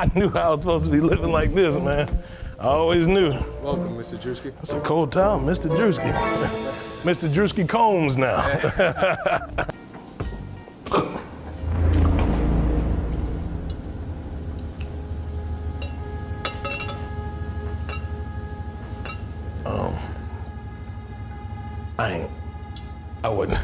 I knew I was supposed to be living like this, man. I always knew. Welcome, Mr. Druski. It's a cold town, Mr. Druski. Mr. Druski Combs now. I wouldn't,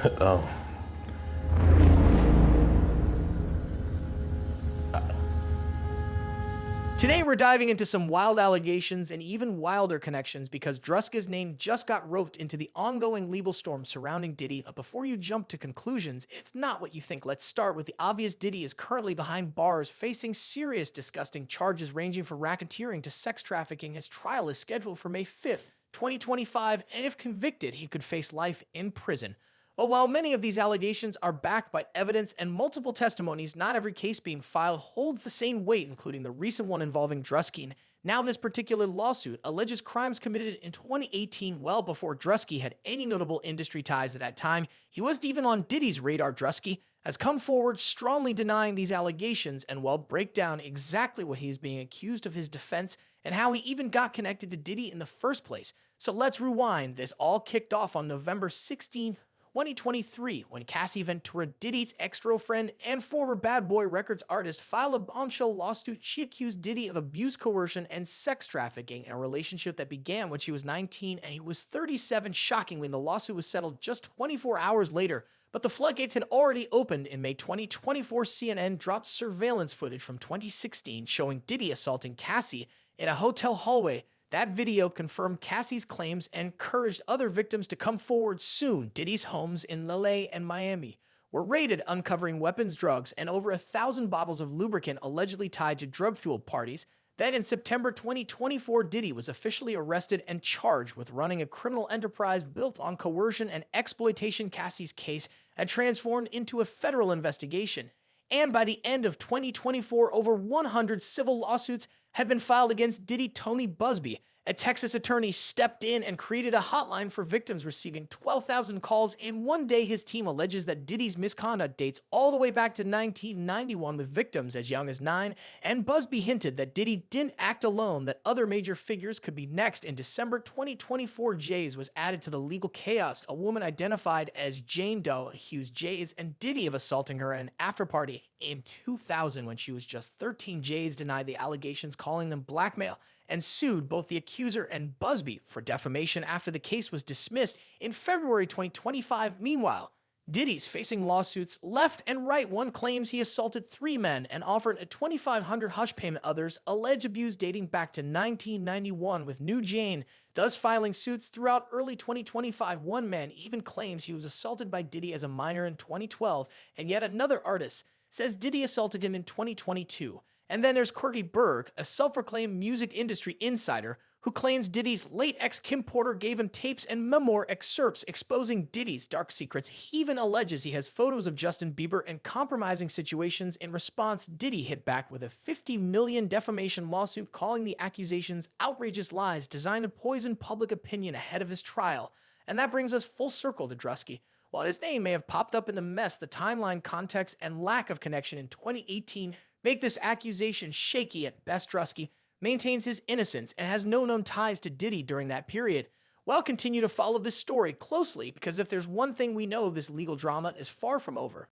Today, we're diving into some wild allegations and even wilder connections because Druski's name just got roped into the ongoing legal storm surrounding Diddy. But before you jump to conclusions, it's not what you think. Let's start with the obvious. Diddy is currently behind bars, facing serious, disgusting charges ranging from racketeering to sex trafficking. His trial is scheduled for May 5th, 2025, and if convicted, he could face life in prison. But while many of these allegations are backed by evidence and multiple testimonies, not every case being filed holds the same weight, including the recent one involving Druski. Now, this particular lawsuit alleges crimes committed in 2018, well before Druski had any notable industry ties at that time. He wasn't even on Diddy's radar. Druski has come forward strongly denying these allegations and will break down exactly what he's being accused of, his defense, and how he even got connected to Diddy in the first place. So let's rewind. This all kicked off on November 16, 2023, when Cassie Ventura, Diddy's ex-girlfriend and former Bad Boy Records artist, filed a bombshell lawsuit. She accused Diddy of abuse, coercion, and sex trafficking in a relationship that began when she was 19 and he was 37. Shockingly, the lawsuit was settled just 24 hours later, but the floodgates had already opened. In May 2024, CNN dropped surveillance footage from 2016 showing Diddy assaulting Cassie in a hotel hallway. That video confirmed Cassie's claims and encouraged other victims to come forward soon. Diddy's homes in LA and Miami were raided, uncovering weapons, drugs, and over 1,000 bottles of lubricant allegedly tied to drug-fueled parties. Then in September 2024, Diddy was officially arrested and charged with running a criminal enterprise built on coercion and exploitation. Cassie's case had transformed into a federal investigation. And by the end of 2024, over 100 civil lawsuits had been filed against Diddy. Tony Busby, a Texas attorney, stepped in and created a hotline for victims, receiving 12,000 calls in one day. His team alleges that Diddy's misconduct dates all the way back to 1991, with victims as young as 9, and Busby hinted that Diddy didn't act alone, that other major figures could be next. In December 2024, Jays was added to the legal chaos. A woman identified as Jane Doe accused Jays and Diddy of assaulting her at an after-party in 2000 when she was just 13. Jays denied the allegations, calling them blackmail, and sued both the accuser and Busby for defamation after the case was dismissed in February 2025. Meanwhile, Diddy's facing lawsuits left and right. One claims he assaulted 3 men and offered a $2,500 hush payment. Others allege abuse dating back to 1991, with New Jane thus filing suits throughout early 2025. One man even claims he was assaulted by Diddy as a minor in 2012, and yet another artist says Diddy assaulted him in 2022. And then there's Corky Berg, a self-proclaimed music industry insider, who claims Diddy's late ex Kim Porter gave him tapes and memoir excerpts exposing Diddy's dark secrets. He even alleges he has photos of Justin Bieber in compromising situations. In response, Diddy hit back with a $50 million defamation lawsuit, calling the accusations outrageous lies designed to poison public opinion ahead of his trial. And that brings us full circle to Druski. While his name may have popped up in the mess, the timeline, context, and lack of connection in 2018 make this accusation shaky at best. Druski maintains his innocence and has no known ties to Diddy during that period. Well, continue to follow this story closely, because if there's one thing we know, this legal drama is far from over.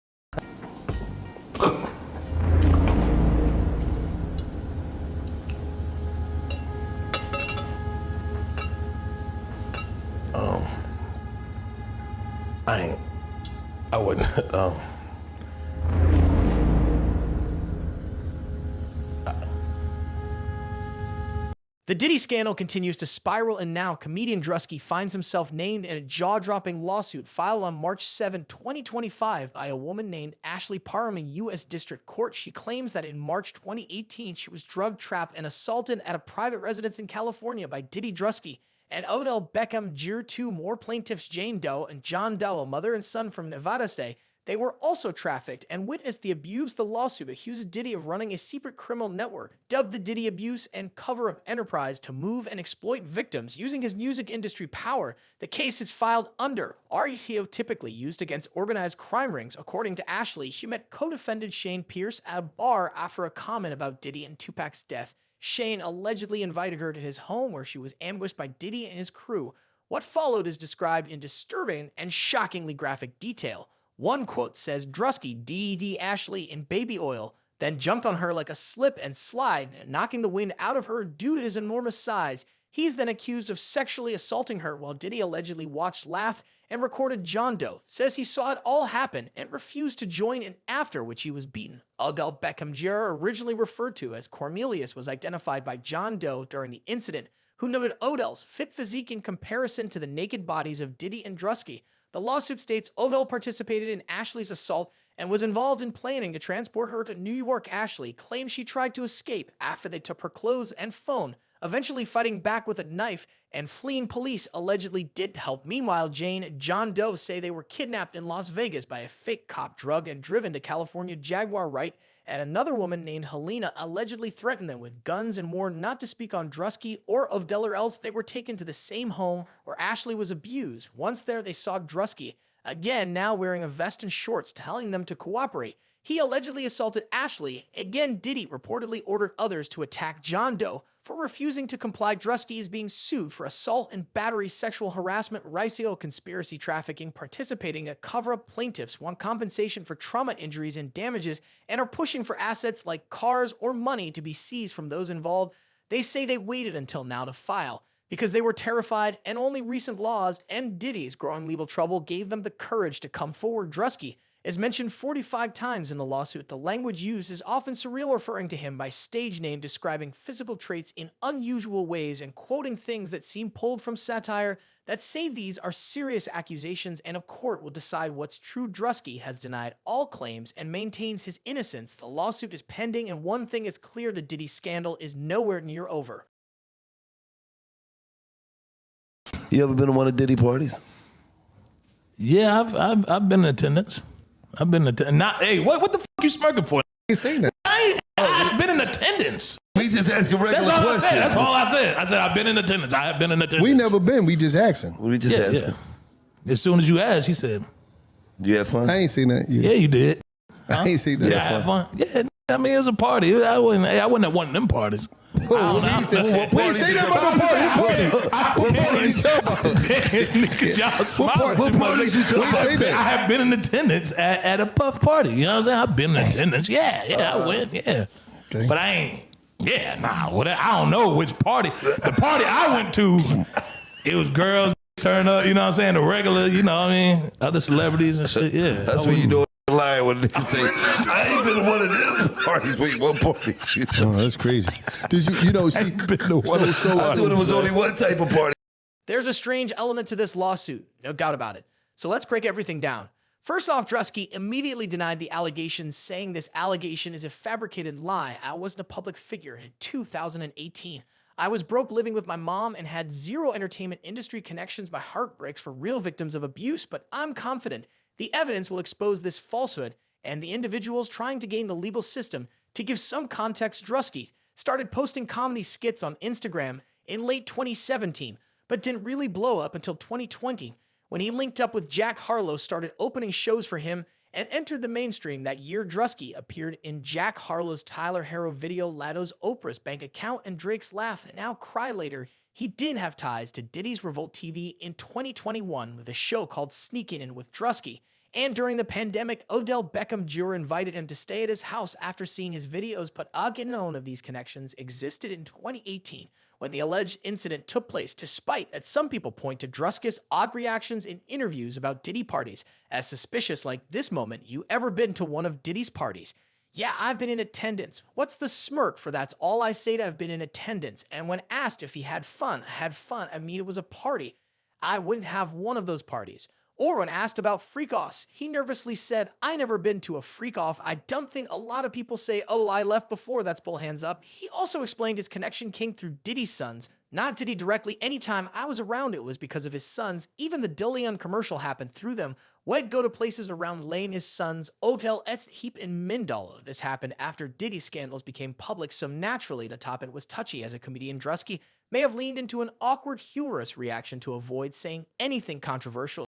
I wouldn't, The Diddy scandal continues to spiral, and now comedian Druski finds himself named in a jaw-dropping lawsuit filed on March 7, 2025 by a woman named Ashley Parham in U.S. District Court. She claims that in March 2018, she was drug-trapped and assaulted at a private residence in California by Diddy, Druski, and Odell Beckham Jr. Two more plaintiffs, Jane Doe and John Doe, a mother and son from Nevada, say They were also trafficked and witnessed the abuse. The lawsuit accuses Diddy of running a secret criminal network, dubbed the Diddy Abuse and Cover-Up Enterprise, to move and exploit victims using his music industry power. The case is filed under RTO, typically used against organized crime rings. According to Ashley, she met co-defendant Shane Pierce at a bar after a comment about Diddy and Tupac's death. Shane allegedly invited her to his home, where she was ambushed by Diddy and his crew. What followed is described in disturbing and shockingly graphic detail. One quote says, Druski Diddy Ashley in baby oil, then jumped on her like a slip and slide, knocking the wind out of her due to his enormous size. He's then accused of sexually assaulting her, while Diddy allegedly watched, laughed, and recorded John Doe. Says he saw it all happen and refused to join in, after which he was beaten. Odell Beckham Jr., originally referred to as Cornelius, was identified by John Doe during the incident, who noted Odell's fit physique in comparison to the naked bodies of Diddy and Druski. The lawsuit states Odell participated in Ashley's assault and was involved in planning to transport her to New York. Ashley claims she tried to escape after they took her clothes and phone, eventually fighting back with a knife and fleeing police allegedly did help. Meanwhile, Jane and John Doe say they were kidnapped in Las Vegas by a fake cop, drugged, and driven to California Jaguar Right, and another woman named Helena allegedly threatened them with guns and more not to speak on Druski or Odell, or else they were taken to the same home where Ashley was abused. Once there, they saw Druski, again now wearing a vest and shorts, telling them to cooperate. He allegedly assaulted Ashley. Again, Diddy reportedly ordered others to attack John Doe for refusing to comply. Druski is being sued for assault and battery, sexual harassment, racial conspiracy, trafficking, participating in cover-up. Plaintiffs want compensation for trauma injuries and damages and are pushing for assets like cars or money to be seized from those involved. They say they waited until now to file because they were terrified, and only recent laws and Diddy's growing legal trouble gave them the courage to come forward. Druski is mentioned 45 times in the lawsuit. The language used is often surreal, referring to him by stage name, describing physical traits in unusual ways, and quoting things that seem pulled from satire that say these are serious accusations, and a court will decide what's true. Druski has denied all claims and maintains his innocence. The lawsuit is pending, and one thing is clear: the Diddy scandal is nowhere near over. You ever been to one of Diddy parties? Yeah, I've been in attendance. I've been in attendance. Not, hey, what the fuck you smirking for? ain't saying that. I've been in attendance. We just asking regular That's all questions. I said. That's all I said. I said I've been in attendance. I have been in attendance. We never been. We just asking. We just asking. Yeah. As soon as you asked, he said, You had fun? I ain't seen that. "Yeah, you did." I ain't seen that. Yeah, I had fun. Yeah, I mean it was a party. I wasn't at one of them parties. What say that about the party? What party you talking about? Y'all smiling. What parties you talking about? say that? I have been in attendance at a puff party. You know what I'm saying? I've been in attendance. Yeah, I went. Yeah, Okay. but I ain't. Yeah, I don't know which party. The party I went to, it was girls turn up. You know what I'm saying? The regular. You know what I mean? Other celebrities and shit. Yeah, That's when you know a lying when they say, I ain't been to one of them parties. Wait, what party? Oh, that's crazy. Did you see? been to one of So, I thought it was only one type of party. There's a strange element to this lawsuit, no doubt about it. So let's break everything down. First off, Druski immediately denied the allegations, saying this allegation is a fabricated lie. I wasn't a public figure in 2018. I was broke, living with my mom, and had zero entertainment industry connections. My heart breaks for real victims of abuse, but I'm confident the evidence will expose this falsehood and the individuals trying to gain the legal system. To give some context, Druski started posting comedy skits on Instagram in late 2017, but didn't really blow up until 2020, when he linked up with Jack Harlow, started opening shows for him, and entered the mainstream. That year, Druski appeared in Jack Harlow's Tyler Harrow video, Lato's Oprah's Bank Account, and Drake's Laugh, and Now Cry Later. He did have ties to Diddy's Revolt TV in 2021 with a show called Sneaking In with Druski. And during the pandemic, Odell Beckham Jr. invited him to stay at his house after seeing his videos, but unknown of these connections existed in 2018 when the alleged incident took place, despite that some people point to Druski's odd reactions in interviews about Diddy parties as suspicious. Like this moment, you ever been to one of Diddy's parties? Yeah, I've been in attendance. What's the smirk for that's all I say to have been in attendance? And when asked if he had fun, I mean, it was a party. I wouldn't have one of those parties. Or when asked about freak-offs, he nervously said, "I never been to a freak-off. I don't think a lot of people say, oh, I left before, that's bull hands up." He also explained his connection came through Diddy's sons. Not Diddy directly. Anytime I was around, it was because of his sons. Even the Dillion commercial happened through them. We'd go to places around Lane, his sons, Odell, Etz, Heap, and Mindall. This happened after Diddy's scandals became public, so naturally the topic was touchy, as a comedian Druski may have leaned into an awkward, humorous reaction to avoid saying anything controversial.